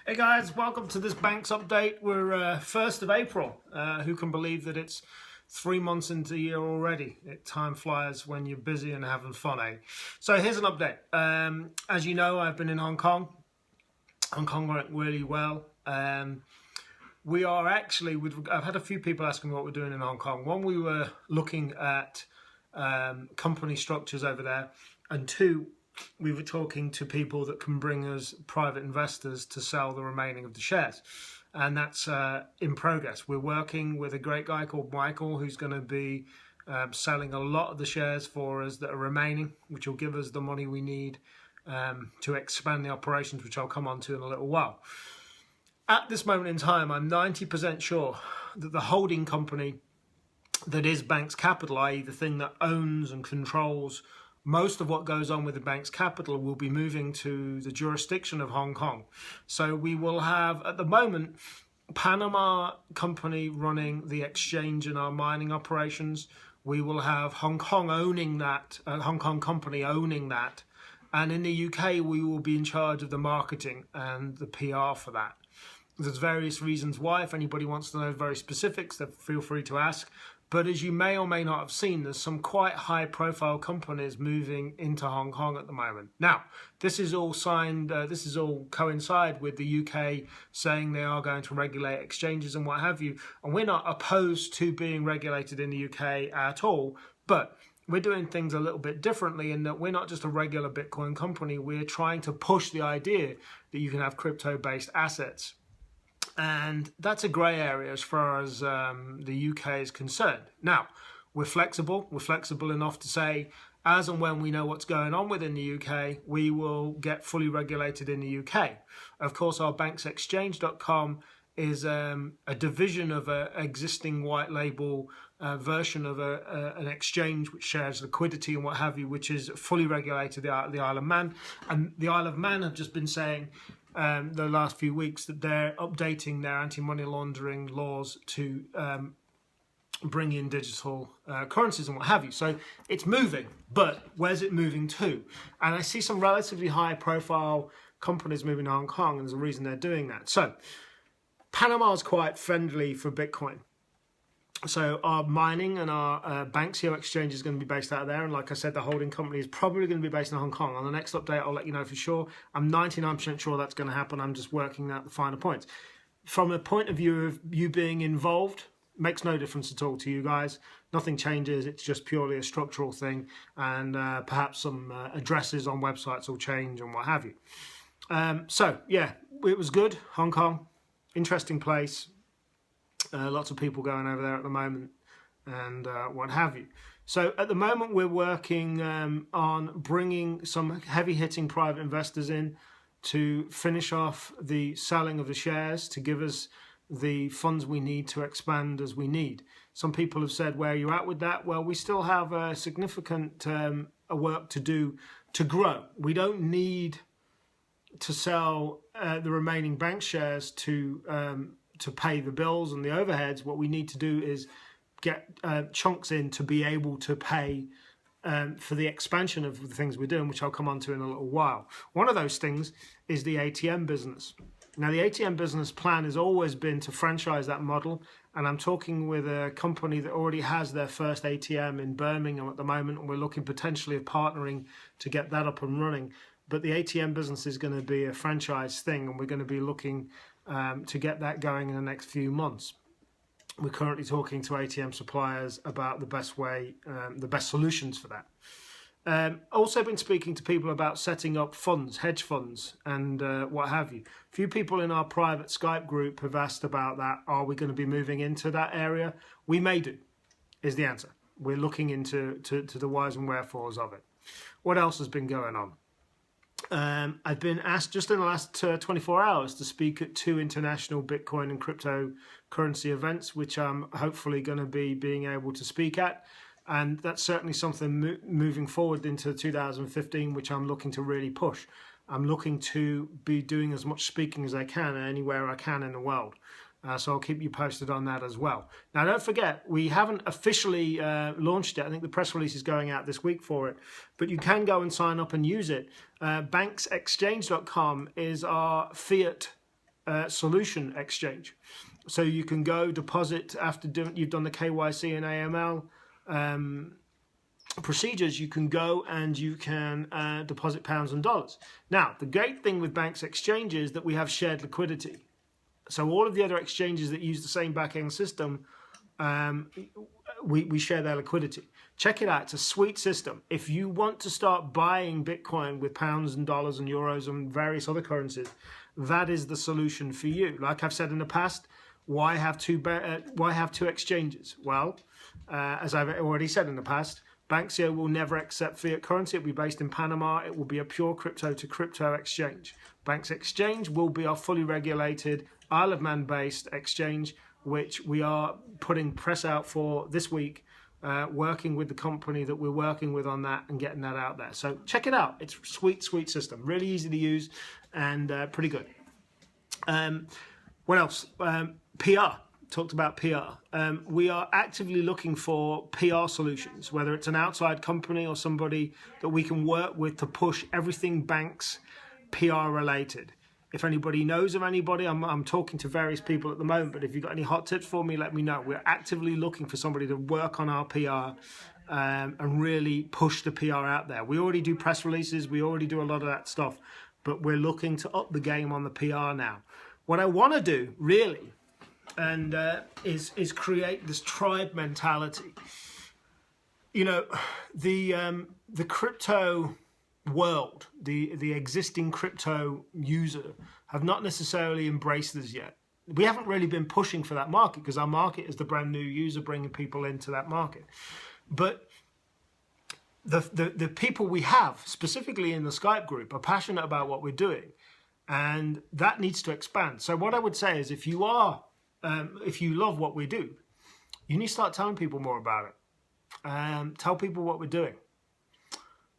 Hey guys, welcome to this Banx update. We're 1st of April. Who can believe that it's 3 months into the year already? Time flies when you're busy and having fun, eh? So here's an update. As you know, I've been in Hong Kong. Hong Kong went really well. We are actually, I've had a few people asking me what we're doing in Hong Kong. One, we were looking at company structures over there, and two, we were talking to people that can bring us private investors to sell the remaining of the shares. And that's in progress. We're working with a great guy called Michael, who's going to be selling a lot of the shares for us that are remaining, which will give us the money we need to expand the operations, which I'll come on to in a little while. At this moment in time, I'm 90% sure that the holding company that is Banx Capital, i.e. the thing that owns and controls most of what goes on with the Banx Capital, will be moving to the jurisdiction of Hong Kong. So we will have, at the moment, Panama company running the exchange and our mining operations. We will have Hong Kong owning that, Hong Kong company owning that. And in the UK, we will be in charge of the marketing and the PR for that. There's various reasons why. If anybody wants to know very specifics, then feel free to ask. But as you may or may not have seen, there's some quite high-profile companies moving into Hong Kong at the moment. Now, this is all signed, this is all coincide with the UK saying they are going to regulate exchanges and what have you. And we're not opposed to being regulated in the UK at all, but we're doing things a little bit differently in that we're not just a regular Bitcoin company. We're trying to push the idea that you can have crypto-based assets. And that's a grey area as far as the UK is concerned. Now, we're flexible. We're flexible enough to say, as and when we know what's going on within the UK, we will get fully regulated in the UK. Of course, our banxexchange.com is a division of an existing white label version of an exchange which shares liquidity and what have you, which is fully regulated, the Isle of Man. And the Isle of Man have just been saying the last few weeks that they're updating their anti-money laundering laws to bring in digital currencies and what have you. So it's moving, but where's it moving to? And I see some relatively high profile companies moving to Hong Kong, and there's a reason they're doing that. So Panama is quite friendly for Bitcoin. So our mining and our Banxio exchange is going to be based out of there. And like I said, the holding company is probably going to be based in Hong Kong. On the next update, I'll let you know for sure. I'm 99% sure that's going to happen. I'm just working out the finer points. From a point of view of you being involved, makes no difference at all to you guys. Nothing changes. It's just purely a structural thing. And perhaps some addresses on websites will change and what have you. So, yeah, it was good. Hong Kong, interesting place. Lots of people going over there at the moment and what have you. So at the moment we're working on bringing some heavy-hitting private investors in to finish off the selling of the shares to give us the funds we need to expand as we need. Some people have said, where are you at with that? Well, we still have a significant work to do to grow. We don't need to sell the remaining Banx shares to pay the bills and the overheads. What we need to do is get chunks in to be able to pay for the expansion of the things we're doing, which I'll come on to in a little while. One of those things is the ATM business. Now, the ATM business plan has always been to franchise that model, and I'm talking with a company that already has their first ATM in Birmingham at the moment, and we're looking potentially of partnering to get that up and running. But the ATM business is going to be a franchise thing, and we're going to be looking to get that going in the next few months. We're currently talking to ATM suppliers about the best way, the best solutions for that. Also been speaking to people about setting up funds, hedge funds, and what have you. A few people in our private Skype group have asked about that. Are we going to be moving into that area? We may do, is the answer. We're looking into the whys and wherefores of it. What else has been going on? I've been asked just in the last 24 hours to speak at 2 international Bitcoin and cryptocurrency events, which I'm hopefully going to be being able to speak at. And that's certainly something moving forward into 2015, which I'm looking to really push. I'm looking to be doing as much speaking as I can anywhere I can in the world. So I'll keep you posted on that as well. Now, don't forget, we haven't officially launched it. I think the press release is going out this week for it. But you can go and sign up and use it. Banxexchange.com is our fiat solution exchange. So you can go deposit after you've done the KYC and AML procedures. You can go and you can deposit pounds and dollars. Now, the great thing with Banx Exchange is that we have shared liquidity. So all of the other exchanges that use the same back-end system, we share their liquidity. Check it out. It's a sweet system. If you want to start buying Bitcoin with pounds and dollars and euros and various other currencies, that is the solution for you. Like I've said in the past, why have two exchanges? Well, as I've already said in the past, Banxio will never accept fiat currency. It will be based in Panama. It will be a pure crypto to crypto exchange. Banx Exchange will be our fully regulated Isle of Man based exchange, which we are putting press out for this week, working with the company that we're working with on that and getting that out there. So check it out. It's a sweet, sweet system. Really easy to use and pretty good. What else? PR. Talked about PR. We are actively looking for PR solutions, whether it's an outside company or somebody that we can work with to push everything Banx PR related. If anybody knows of anybody, I'm talking to various people at the moment, but if you've got any hot tips for me, let me know. We're actively looking for somebody to work on our PR and really push the PR out there. We already do press releases. We already do a lot of that stuff, but we're looking to up the game on the PR now. What I want to do, really, and is create this tribe mentality. You know, the crypto world, the existing crypto user have not necessarily embraced this yet. We haven't really been pushing for that market because our market is the brand new user bringing people into that market. But the people we have, specifically in the Skype group, are passionate about what we're doing, and that needs to expand. So what I would say is, if you love what we do, you need to start telling people more about it. Tell people what we're doing.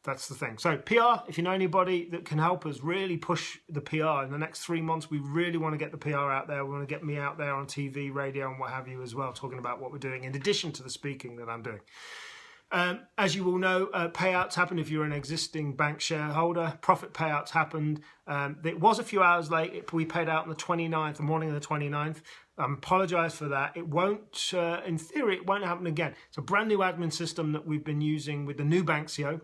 That's the thing. So PR, if you know anybody that can help us really push the PR in the next 3 months, we really want to get the PR out there. We want to get me out there on TV, radio, and what have you as well, talking about what we're doing in addition to the speaking that I'm doing. As you will know, payouts happen if you're an existing bank shareholder. Profit payouts happened. It was a few hours late. We paid out on the 29th, the morning of the 29th. I apologise for that. It won't, in theory, it won't happen again. It's a brand new admin system that we've been using with the new Banxio,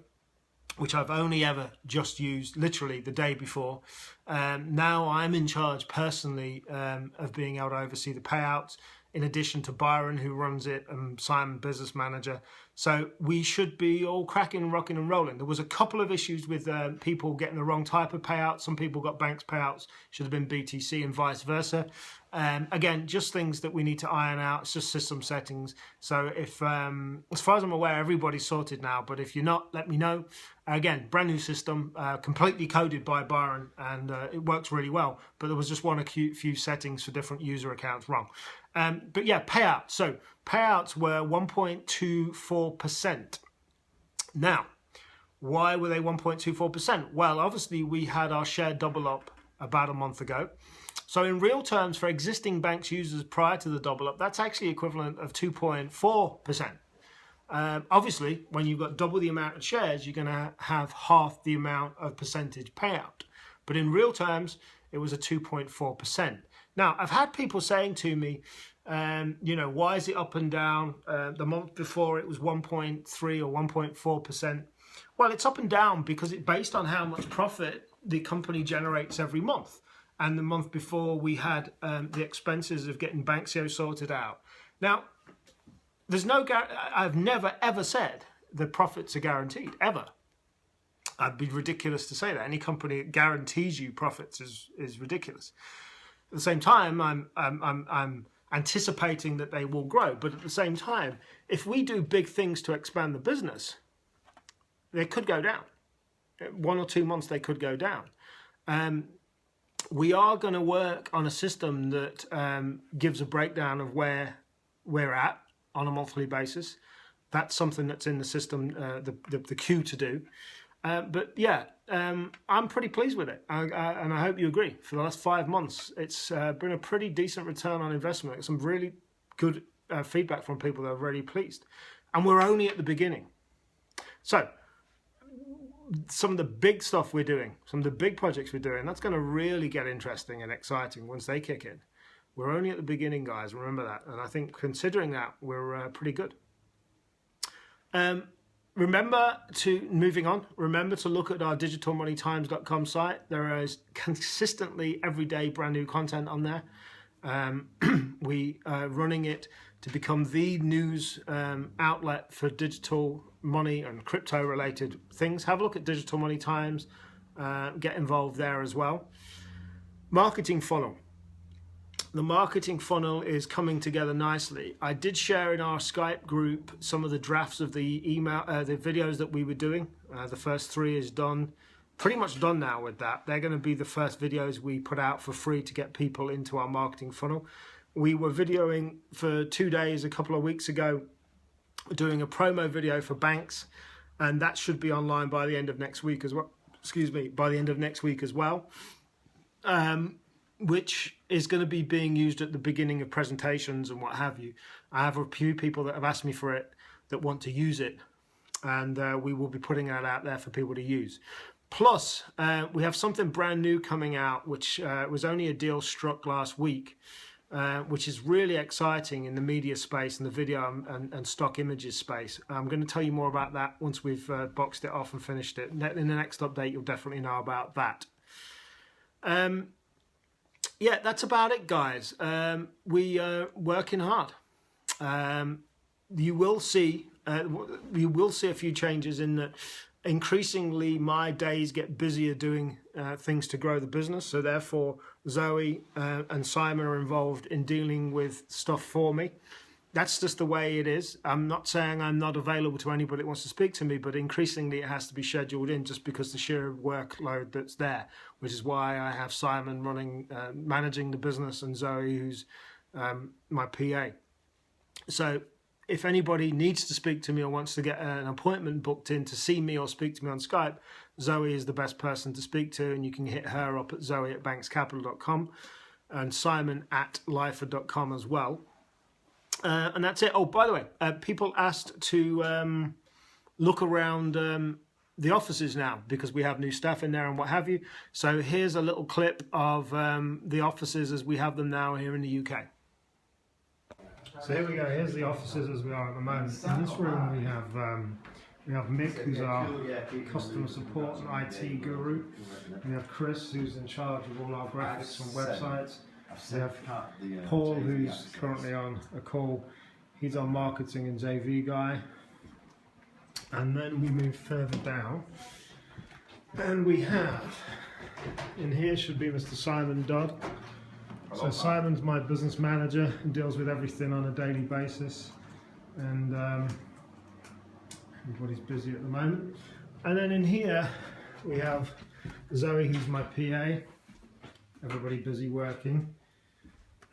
which I've only ever just used literally the day before. Now I'm in charge personally of being able to oversee the payouts, in addition to Byron, who runs it, and Simon, business manager. So we should be all cracking, rocking and rolling. There was a couple of issues with people getting the wrong type of payout. Some people got Banx payouts, should have been BTC and vice versa. Again, just things that we need to iron out. It's just system settings. So if, as far as I'm aware, everybody's sorted now. But if you're not, let me know. Again, brand new system, completely coded by Byron, and it works really well. But there was just one few settings for different user accounts wrong. But yeah, payouts. So payouts were 1.24%. Now, why were they 1.24%? Well, obviously we had our share double up about a month ago. So in real terms, for existing Banx users prior to the double up, that's actually equivalent of 2.4%. Obviously, when you've got double the amount of shares, you're going to have half the amount of percentage payout. But in real terms, it was a 2.4%. Now, I've had people saying to me, you know, why is it up and down? The month before it was 1.3 or 1.4%. Well, it's up and down because it's based on how much profit the company generates every month. And the month before we had the expenses of getting Banxio sorted out. Now, there's no, I've never ever said the profits are guaranteed, ever. I'd be ridiculous to say that. Any company that guarantees you profits is ridiculous. At the same time, I'm anticipating that they will grow. But at the same time, if we do big things to expand the business, they could go down. 1 or 2 months, they could go down. We are going to work on a system that gives a breakdown of where we're at on a monthly basis. That's something that's in the system, the queue to do. But yeah, I'm pretty pleased with it, and I hope you agree. For the last 5 months, it's been a pretty decent return on investment. Some really good feedback from people that are really pleased. And we're only at the beginning. So, some of the big stuff we're doing, some of the big projects we're doing, that's going to really get interesting and exciting once they kick in. We're only at the beginning, guys. Remember that. And I think considering that, we're pretty good. Remember to look at our digitalmoneytimes.com site. There is consistently every day brand new content on there. We are running it to become the news outlet for digital money and crypto related things. Have a look at Digital Money Times, get involved there as well. Marketing funnel. The marketing funnel is coming together nicely. I did share in our Skype group some of the drafts of the email, the videos that we were doing. The first 3 is done, pretty much done now with that. They're going to be the first videos we put out for free to get people into our marketing funnel. We were videoing for 2 days a couple of weeks ago, doing a promo video for Banx, and that should be online by the end of next week as well. Excuse me, by the end of next week as well. Which is going to be being used at the beginning of presentations and what have you. I have a few people that have asked me for it that want to use it, and we will be putting that out there for people to use. Plus, we have something brand new coming out, which was only a deal struck last week, which is really exciting in the media space and the video and stock images space. I'm going to tell you more about that once we've boxed it off and finished it. In the next update, you'll definitely know about that. Yeah, that's about it, guys. We are working hard. You will see a few changes in that. Increasingly, my days get busier doing things to grow the business. So therefore, Zoe and Simon are involved in dealing with stuff for me. That's just the way it is. I'm not saying I'm not available to anybody that wants to speak to me, but increasingly it has to be scheduled in just because the sheer workload that's there, which is why I have Simon running, managing the business, and Zoe, who's my PA. So if anybody needs to speak to me or wants to get an appointment booked in to see me or speak to me on Skype, Zoe is the best person to speak to, and you can hit her up at zoe@banxcapital.com and simon@lifer.com as well. And that's it. Oh, by the way, people asked to look around the offices now because we have new staff in there and what have you. So here's a little clip of the offices as we have them now here in the UK. So here we go. Here's the offices as we are at the moment. In this room we have Mick, who's our customer support and IT guru. We have Chris, who's in charge of all our graphics and websites. We have Paul, who's currently on a call. He's our marketing and JV guy. And then we move further down, and we have, in here should be Mr. Simon Dodd. So Simon's my business manager and deals with everything on a daily basis, and everybody's busy at the moment. And then in here we have Zoe, who's my PA. Everybody busy working.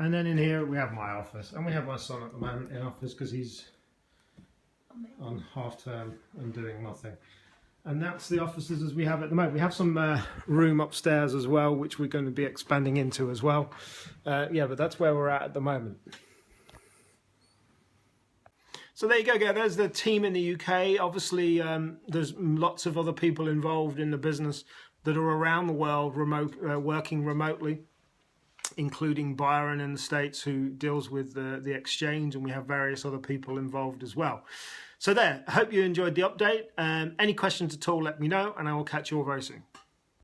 And then in here we have my office, and we have my son at the moment in office because he's on half term and doing nothing. And that's the offices as we have at the moment. We have some room upstairs as well, which we're going to be expanding into as well. Yeah, but that's where we're at the moment. So there you go, guys. There's the team in the UK. Obviously, there's lots of other people involved in the business that are around the world, working remotely, including Byron in the States, who deals with the exchange, and we have various other people involved as well. So there, I hope you enjoyed the update. Any questions at all, let me know, and I will catch you all very soon.